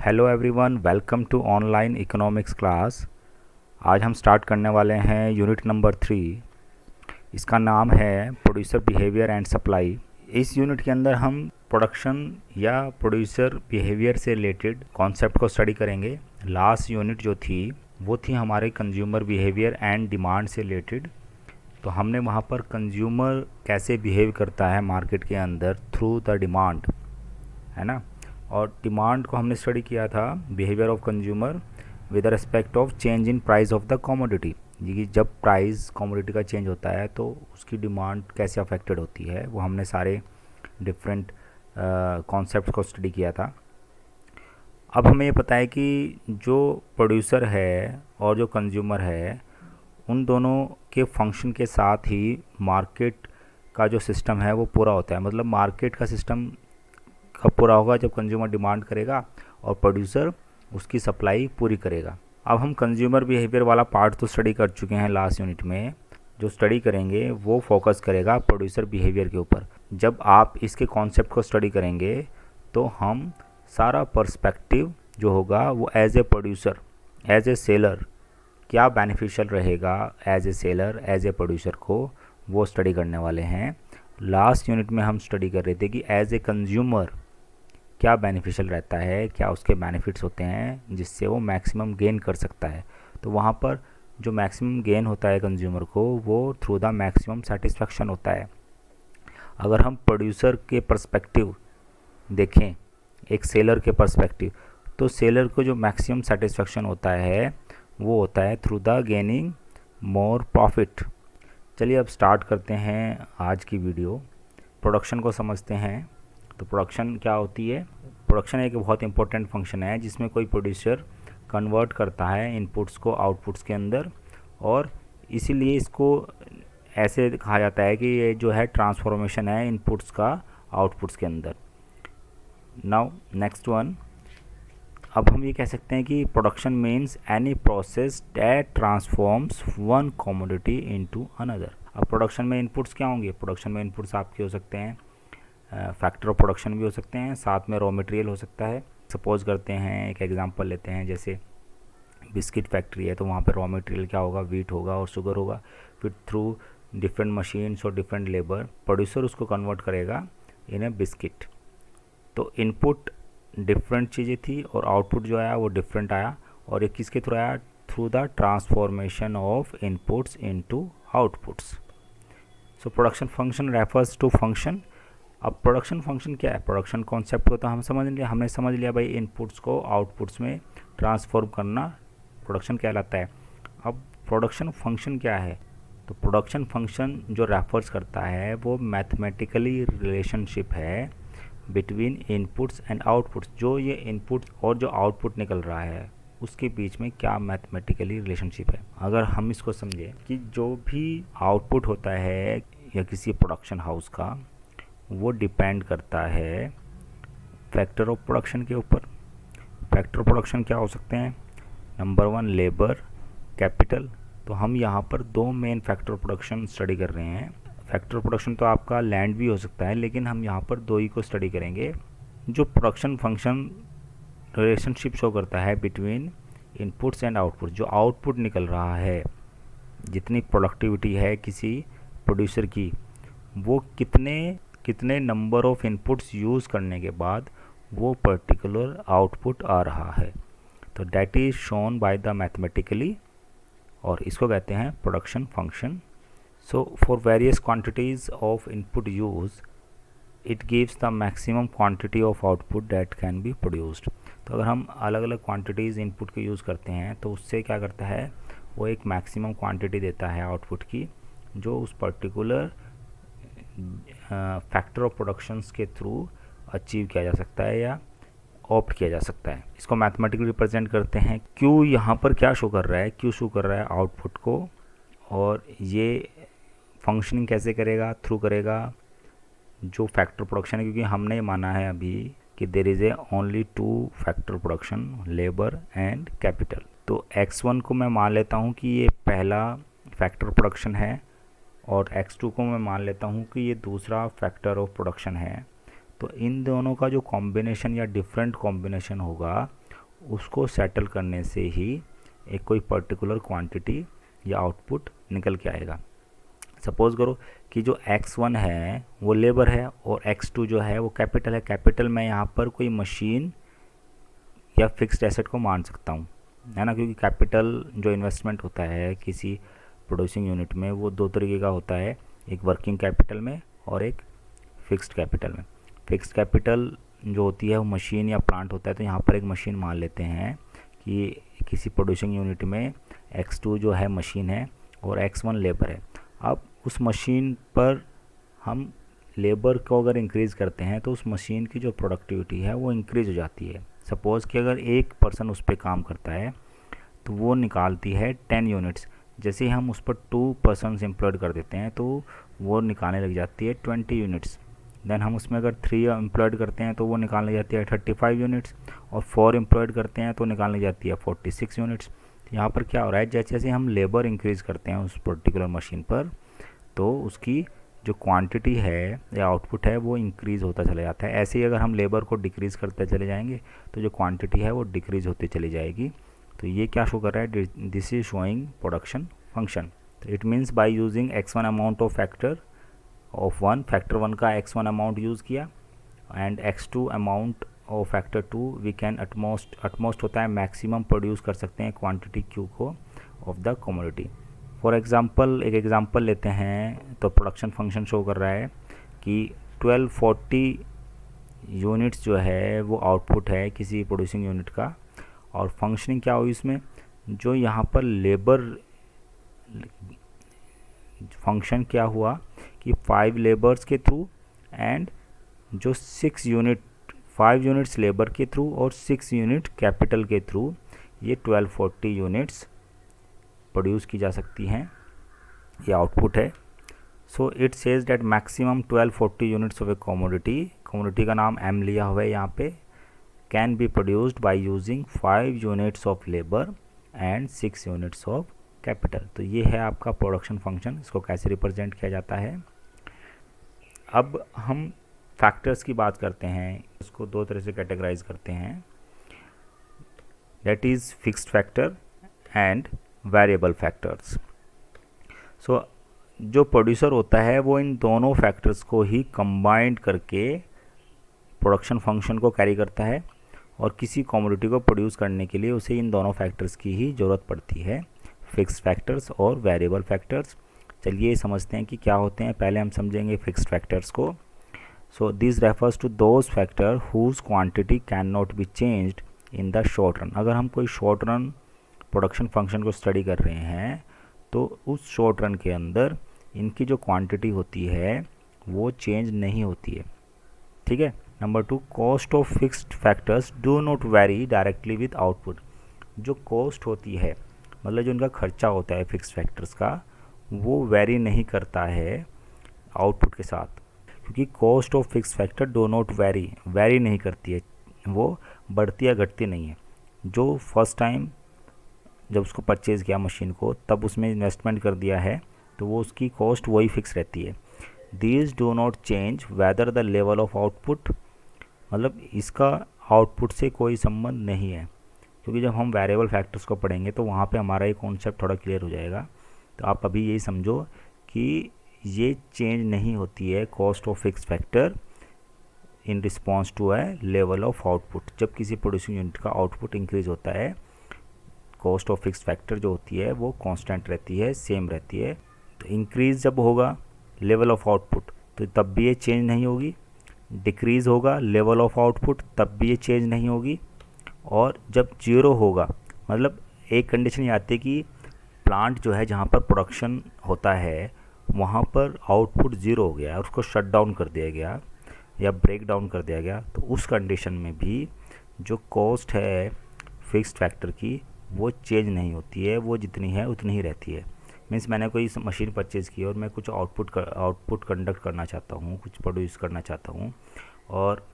Hello everyone, welcome to online economics class. आज हम start करने वाले हैं यूनिट नंबर 3। इसका नाम है प्रोड्यूसर बिहेवियर एंड सप्लाई। इस यूनिट के अंदर हम प्रोडक्शन या प्रोड्यूसर बिहेवियर से रिलेटेड कॉन्सेप्ट को स्टडी करेंगे। लास्ट यूनिट जो थी वो थी हमारे कंज्यूमर बिहेवियर एंड डिमांड से रिलेटेड। तो हमने वहाँ पर कंज्यूमर कैसे बिहेव करता है मार्केट के अंदर थ्रू द डिमांड, है ना। और डिमांड को हमने स्टडी किया था behaviour of consumer with respect of change in price of the commodity. ये जब प्राइस कमोडिटी का चेंज होता है तो उसकी डिमांड कैसे अफेक्टेड होती है, वो हमने सारे डिफरेंट कॉन्सेप्ट को स्टडी किया था। अब हमें ये पता है कि जो प्रोड्यूसर है और जो कंज्यूमर है उन दोनों के फंक्शन के साथ ही मार्केट का जो सिस्टम है वो पूरा होता है। मतलब मार्केट का सिस्टम कब पूरा होगा? जब कंज्यूमर डिमांड करेगा और प्रोड्यूसर उसकी सप्लाई पूरी करेगा। अब हम कंज्यूमर बिहेवियर वाला पार्ट तो स्टडी कर चुके हैं लास्ट यूनिट में। जो स्टडी करेंगे वो फोकस करेगा प्रोड्यूसर बिहेवियर के ऊपर। जब आप इसके कॉन्सेप्ट को स्टडी करेंगे तो हम सारा पर्सपेक्टिव जो होगा वो as a producer, as a seller क्या बेनिफिशियल रहेगा as a seller, as a producer को, वो स्टडी करने वाले हैं। लास्ट यूनिट में हम स्टडी कर रहे थे कि एज ए कंज्यूमर क्या बेनिफिशियल रहता है, क्या उसके बेनिफिट्स होते हैं जिससे वो मैक्सिमम गेन कर सकता है। तो वहाँ पर जो मैक्सिमम गेन होता है कंज्यूमर को वो थ्रू द मैक्सिमम सेटिस्फेक्शन होता है। अगर हम प्रोड्यूसर के पर्सपेक्टिव देखें, एक सेलर के पर्सपेक्टिव, तो सेलर को जो मैक्सिमम सेटिस्फेक्शन होता है वो होता है through the gaining more profit. चलिए अब स्टार्ट करते हैं आज की वीडियो। प्रोडक्शन को समझते हैं। तो प्रोडक्शन क्या होती है? प्रोडक्शन एक बहुत इंपॉर्टेंट फंक्शन है जिसमें कोई प्रोड्यूसर कन्वर्ट करता है इनपुट्स को आउटपुट्स के अंदर, और इसीलिए इसको ऐसे कहा जाता है कि ये जो है ट्रांसफॉर्मेशन है इनपुट्स का आउटपुट्स के अंदर। नाउ नेक्स्ट वन, अब हम ये कह सकते हैं कि production means any process that transforms one commodity into another. अब प्रोडक्शन में इनपुट्स क्या होंगे? प्रोडक्शन में इनपुट्स आपके हो सकते हैं फैक्टर ऑफ प्रोडक्शन भी हो सकते हैं, साथ में रॉ मटेरियल हो सकता है। सपोज करते हैं, एक एग्जांपल लेते हैं, जैसे बिस्किट फैक्ट्री है तो वहाँ पे रॉ मटेरियल क्या होगा? वीट होगा और शुगर होगा। फिर थ्रू डिफरेंट मशीन्स और डिफरेंट लेबर प्रोड्यूसर उसको कन्वर्ट करेगा इन ए बिस्किट। तो इनपुट डिफरेंट चीज़ें थी और आउटपुट जो आया वो डिफरेंट आया, और ये किसके थ्रू आया? Through the transformation of inputs into outputs. So production function refers to function. अब प्रोडक्शन फंक्शन क्या है? प्रोडक्शन कॉन्सेप्ट को तो हम समझ लिया, हमने समझ लिया भाई इनपुट्स को आउटपुट्स में ट्रांसफॉर्म करना प्रोडक्शन कहलाता है। अब प्रोडक्शन फंक्शन क्या है? तो प्रोडक्शन फंक्शन जो रेफर्स करता है वो मैथमेटिकली रिलेशनशिप है बिटवीन इनपुट्स एंड आउटपुट्स। जो ये इनपुट और जो आउटपुट निकल रहा है उसके बीच में क्या मैथमेटिकली रिलेशनशिप है। अगर हम इसको समझें कि जो भी आउटपुट होता है या किसी प्रोडक्शन हाउस का, वो डिपेंड करता है फैक्टर ऑफ प्रोडक्शन के ऊपर। फैक्टर ऑफ प्रोडक्शन क्या हो सकते हैं? Number 1 labour, capital. तो हम यहाँ पर दो main factor of production study कर रहे हैं। फैक्टर ऑफ प्रोडक्शन तो आपका लैंड भी हो सकता है, लेकिन हम यहाँ पर दो ही को स्टडी करेंगे। जो प्रोडक्शन फंक्शन रिलेशनशिप शो करता है बिटवीन इनपुट्स एंड आउटपुट, जो आउटपुट निकल रहा है, जितनी प्रोडक्टिविटी है किसी प्रोड्यूसर की, वो कितने नंबर ऑफ इनपुट्स यूज़ करने के बाद वो पर्टिकुलर आउटपुट आ रहा है। तो that is shown by the mathematically, और इसको कहते हैं production function. So for various quantities of input use it gives the maximum quantity of output that can be produced. तो अगर हम अलग अलग क्वांटिटीज़ इनपुट के यूज़ करते हैं तो उससे क्या करता है, वो एक मैक्सिमम क्वांटिटी देता है आउटपुट की, जो उस पर्टिकुलर फैक्टर ऑफ प्रोडक्शंस के थ्रू अचीव किया जा सकता है या ऑप्ट किया जा सकता है। इसको मैथमेटिकली रिप्रेजेंट करते हैं। क्यू यहाँ पर क्या शो कर रहा है? क्यू शो कर रहा है आउटपुट को, और ये फंक्शनिंग कैसे करेगा? थ्रू करेगा जो फैक्टर प्रोडक्शन है, क्योंकि हमने माना है अभी कि there is A only 2 factor production, labour and capital. तो x1 को मैं मान लेता हूँ कि ये पहला फैक्टर प्रोडक्शन है, और x2 को मैं मान लेता हूँ कि ये दूसरा फैक्टर ऑफ प्रोडक्शन है। तो इन दोनों का जो कॉम्बिनेशन या डिफरेंट कॉम्बिनेशन होगा उसको सेटल करने से ही एक कोई पर्टिकुलर क्वांटिटी या आउटपुट निकल के आएगा। सपोज़ करो कि जो x1 है वो लेबर है और x2 जो है वो कैपिटल है। कैपिटल मैं यहाँ पर कोई मशीन या फिक्स्ड एसेट को मान सकता हूँ, है ना, क्योंकि कैपिटल जो इन्वेस्टमेंट होता है किसी प्रोड्यूसिंग यूनिट में वो दो तरीके का होता है, एक वर्किंग कैपिटल में और एक फिक्स्ड कैपिटल में। फिक्स्ड कैपिटल जो होती है वो मशीन या प्लांट होता है, तो यहाँ पर एक मशीन मान लेते हैं कि किसी प्रोड्यूसिंग यूनिट में x2 जो है मशीन है और x1 लेबर है। अब उस मशीन पर हम लेबर को अगर इंक्रीज़ करते हैं तो उस मशीन की जो प्रोडक्टिविटी है वो इंक्रीज़ हो जाती है। सपोज़ कि अगर एक पर्सन उस पर काम करता है तो वो निकालती है 10 यूनिट्स। जैसे ही हम उस पर 2 पर्सनस एम्प्लॉयड कर देते हैं तो वो निकालने लग जाती है 20 यूनिट्स। देन हम उसमें अगर 3 एम्प्लॉयड करते हैं तो वो निकालने लग जाती है 35 यूनिट्स, और 4 एम्प्लॉयड करते हैं तो निकालने लग जाती है 46 यूनिट्स। तो यहाँ पर क्या हो रहा है, जैसे जैसे हम लेबर इंक्रीज़ करते हैं उस पर्टिकुलर मशीन पर तो उसकी जो क्वांटिटी है या आउटपुट है वो इंक्रीज़ होता चला जाता है। ऐसे ही अगर हम लेबर को डिक्रीज़ करते चले जाएंगे तो जो क्वांटिटी है वो डिक्रीज़ होती चली जाएगी। तो ये क्या शो कर रहा है, this is showing production function. तो it means by using x1 amount of factor of 1, factor 1 का x1 अमाउंट यूज़ किया and x2 amount of factor 2 we can at most होता है मैक्सिमम प्रोड्यूस कर सकते हैं क्वांटिटी Q को of the commodity. For example एक एग्ज़ाम्पल लेते हैं तो प्रोडक्शन फंक्शन शो कर रहा है कि 1240 यूनिट्स जो है वो आउटपुट है किसी प्रोड्यूसिंग यूनिट का, और फंक्शनिंग क्या हुई इसमें, जो यहाँ पर लेबर फंक्शन क्या हुआ कि 5 लेबर्स के थ्रू एंड जो 5 यूनिट्स लेबर के थ्रू और 6 यूनिट कैपिटल के थ्रू ये 1240 यूनिट्स प्रोड्यूस की जा सकती हैं, ये आउटपुट है। So it says that maximum 1240 units of A commodity का नाम M लिया हुआ है यहाँ पे, can be produced by using 5 units of labour and 6 units of capital. तो ये है आपका प्रोडक्शन फंक्शन, इसको कैसे रिप्रेजेंट किया जाता है। अब हम फैक्टर्स की बात करते हैं, इसको दो तरह से कैटेगराइज करते हैं, that is fixed factor and variable factors. So जो प्रोड्यूसर होता है वो इन दोनों फैक्टर्स को ही कंबाइंड करके प्रोडक्शन फंक्शन को कैरी करता है, और किसी कमोडिटी को प्रोड्यूस करने के लिए उसे इन दोनों फैक्टर्स की ही ज़रूरत पड़ती है, फिक्स्ड फैक्टर्स और वेरिएबल फैक्टर्स। चलिए समझते हैं कि क्या होते हैं। पहले हम समझेंगे फिक्स्ड फैक्टर्स को। So this refers to those factor whose quantity can not be changed in the short run. अगर हम कोई शॉर्ट रन प्रोडक्शन फंक्शन को स्टडी कर रहे हैं तो उस शॉर्ट रन के अंदर इनकी जो क्वांटिटी होती है वो चेंज नहीं होती है, ठीक है। Number 2, cost of fixed factors do not very directly with output. जो कॉस्ट होती है, मतलब जो इनका खर्चा होता है फिक्स्ड फैक्टर्स का, वो वेरी नहीं करता है आउटपुट के साथ, क्योंकि cost of fixed factor do not very नहीं करती है, वो बढ़ती या घटती नहीं है। जो फर्स्ट टाइम जब उसको परचेज़ किया मशीन को तब उसमें इन्वेस्टमेंट कर दिया है तो वो उसकी कॉस्ट वही फिक्स रहती है। These do not change whether the level of output, मतलब इसका आउटपुट से कोई संबंध नहीं है, क्योंकि जब हम वेरिएबल फैक्टर्स को पढ़ेंगे तो वहाँ पे हमारा ये कॉन्सेप्ट थोड़ा क्लियर हो जाएगा। तो आप अभी यही समझो कि ये चेंज नहीं होती है cost of fix factor in response to a level of output. जब किसी प्रोड्यूसिंग यूनिट का आउटपुट इंक्रीज होता है, कॉस्ट ऑफ फिक्स फैक्टर जो होती है वो कांस्टेंट रहती है, सेम रहती है। तो इंक्रीज जब होगा लेवल ऑफ आउटपुट तो तब भी ये चेंज नहीं होगी, डिक्रीज़ होगा लेवल ऑफ आउटपुट तब भी ये चेंज नहीं होगी, और जब जीरो होगा, मतलब एक कंडीशन ये आती है कि प्लांट जो है जहाँ पर प्रोडक्शन होता है वहाँ पर आउटपुट ज़ीरो हो गया और उसको शट डाउन कर दिया गया या ब्रेक डाउन कर दिया गया, तो उस कंडीशन में भी जो कॉस्ट है फिक्स्ड फैक्टर की वो चेंज नहीं होती है, वो जितनी है उतनी ही रहती है। मीन्स मैंने कोई मशीन परचेज़ की और मैं कुछ आउटपुट कंडक्ट करना चाहता हूँ, कुछ प्रोड्यूस करना चाहता हूँ, और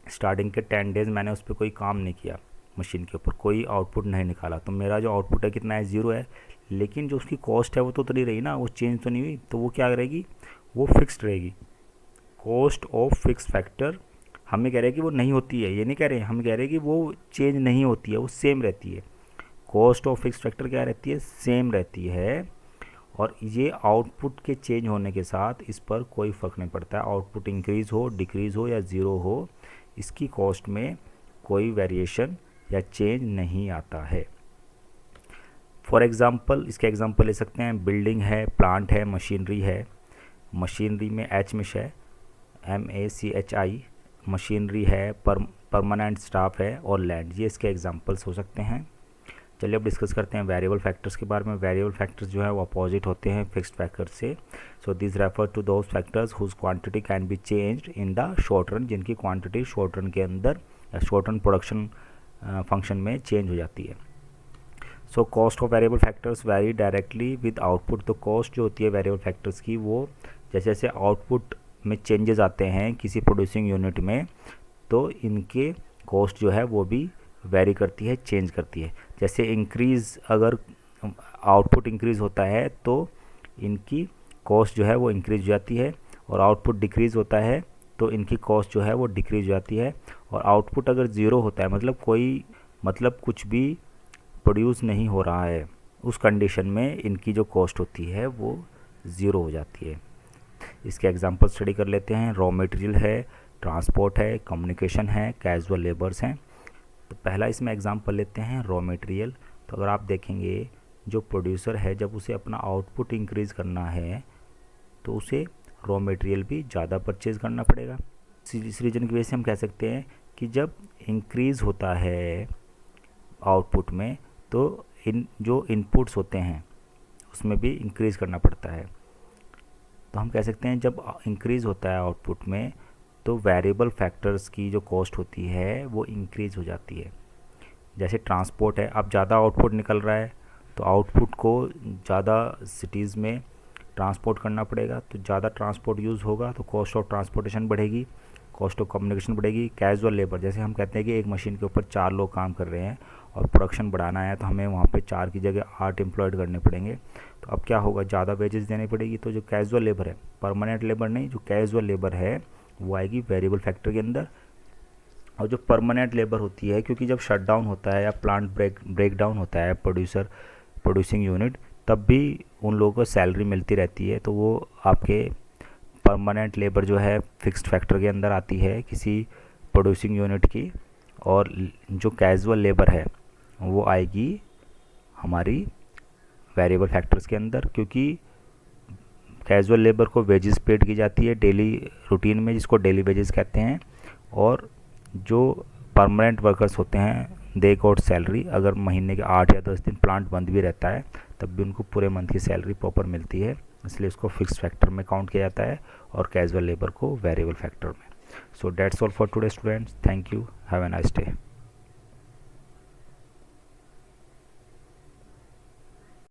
स्टार्टिंग के 10 डेज़ मैंने उस पर कोई काम नहीं किया, मशीन के ऊपर कोई आउटपुट नहीं निकाला, तो मेरा जो आउटपुट है कितना है, ज़ीरो है। लेकिन जो उसकी कॉस्ट है वो तो उतनी रही ना, वो चेंज तो नहीं हुई, तो वो क्या रहेगी, वो फिक्स्ड रहेगी। कॉस्ट ऑफ फिक्स फैक्टर हम ये कह रहे हैं कि वो नहीं होती है, ये नहीं कह रहे हैं, हम कह रहे हैं कि वो चेंज नहीं होती है, वो सेम रहती है। कॉस्ट ऑफ फिक्स्ड फैक्टर क्या रहती है, सेम रहती है। और ये आउटपुट के चेंज होने के साथ इस पर कोई फ़र्क नहीं पड़ता है, आउटपुट इंक्रीज़ हो, डिक्रीज़ हो या ज़ीरो हो, इसकी कॉस्ट में कोई वेरिएशन या चेंज नहीं आता है। फॉर एग्ज़ाम्पल, इसके एग्ज़ाम्पल ले सकते हैं, बिल्डिंग है, प्लांट है, मशीनरी है। मशीनरी में मिश है, MACHI, मशीनरी है, परमानेंट स्टाफ है, और लैंड, ये इसके एग्जांपल्स हो सकते हैं। चलिए अब डिस्कस करते हैं वेरिएबल फैक्टर्स के बारे में। वेरिएबल फैक्टर्स जो है वो अपोजिट होते हैं फिक्स्ड फैक्टर से। So this refer to those factors whose quantity can be changed in the short run, जिनकी क्वांटिटी शॉर्ट रन के अंदर या शॉर्ट रन प्रोडक्शन फंक्शन में चेंज हो जाती है। So cost of variable factors vary directly with output. तो cost जो होती है वेरिएबल फैक्टर्स की, वो जैसे जैसे आउटपुट में चेंजेस आते हैं किसी प्रोड्यूसिंग यूनिट में, तो इनके कॉस्ट जो है वो भी वेरी करती है, चेंज करती है। जैसे इंक्रीज़, अगर आउटपुट इंक्रीज़ होता है तो इनकी कॉस्ट जो है वो इंक्रीज़ हो जाती है, और आउटपुट डिक्रीज़ होता है तो इनकी कॉस्ट जो है वो डिक्रीज़ हो जाती है। और आउटपुट अगर ज़ीरो होता है, मतलब कुछ भी प्रोड्यूस नहीं हो रहा है, उस कंडीशन में इनकी जो कॉस्ट होती है वो ज़ीरो हो जाती है। इसके एग्जांपल स्टडी कर लेते हैं। रॉ मटेरियल है, ट्रांसपोर्ट है, कम्युनिकेशन है, कैजुअल लेबर्स हैं। तो पहला इसमें एग्जांपल लेते हैं रॉ मटेरियल। तो अगर आप देखेंगे, जो प्रोड्यूसर है जब उसे अपना आउटपुट इंक्रीज़ करना है तो उसे रॉ मटेरियल भी ज़्यादा परचेज़ करना पड़ेगा। इस रीजन की वजह से हम कह सकते हैं कि जब इंक्रीज़ होता है आउटपुट में तो इन जो इनपुट्स होते हैं उसमें भी इंक्रीज़ करना पड़ता है। तो हम कह सकते हैं जब इंक्रीज़ होता है आउटपुट में तो वेरिएबल फैक्टर्स की जो कॉस्ट होती है वो इंक्रीज़ हो जाती है। जैसे ट्रांसपोर्ट है, अब ज़्यादा आउटपुट निकल रहा है तो आउटपुट को ज़्यादा सिटीज़ में ट्रांसपोर्ट करना पड़ेगा, तो ज़्यादा ट्रांसपोर्ट यूज़ होगा तो कॉस्ट ऑफ ट्रांसपोर्टेशन बढ़ेगी, कॉस्ट ऑफ कम्युनिकेशन बढ़ेगी। कैजुअल लेबर, जैसे हम कहते हैं कि एक मशीन के ऊपर 4 लोग काम कर रहे हैं और प्रोडक्शन बढ़ाना है तो हमें वहाँ पे 4 की जगह 8 एम्प्लॉयड करने पड़ेंगे, तो अब क्या होगा, ज़्यादा वेजेस देनी पड़ेगी। तो जो कैजुअल लेबर है, परमानेंट लेबर नहीं, जो कैजुअल लेबर है वो आएगी वेरिएबल फैक्टर के अंदर। और जो परमानेंट लेबर होती है, क्योंकि जब शट डाउन होता है या प्लांट ब्रेक डाउन होता है प्रोड्यूसिंग यूनिट, तब भी उन लोगों को सैलरी मिलती रहती है, तो वो आपके परमानेंट लेबर जो है फिक्स्ड फैक्टर के अंदर आती है किसी प्रोड्यूसिंग यूनिट की। और जो कैजुअल लेबर है वो आएगी हमारी वेरिएबल फैक्टर्स के अंदर, क्योंकि कैजुअल लेबर को वेजेस पेड की जाती है डेली रूटीन में, जिसको डेली वेजेस कहते हैं। और जो परमानेंट वर्कर्स होते हैं दे गॉट सैलरी, अगर महीने के 8 या 10 दिन प्लांट बंद भी रहता है तब भी उनको पूरे मंथ की सैलरी प्रॉपर मिलती है, इसलिए उसको फिक्स फैक्टर में काउंट किया जाता है और कैजुअल लेबर को वेरिएबल फैक्टर में। So that's all for today students, thank you, have a nice day.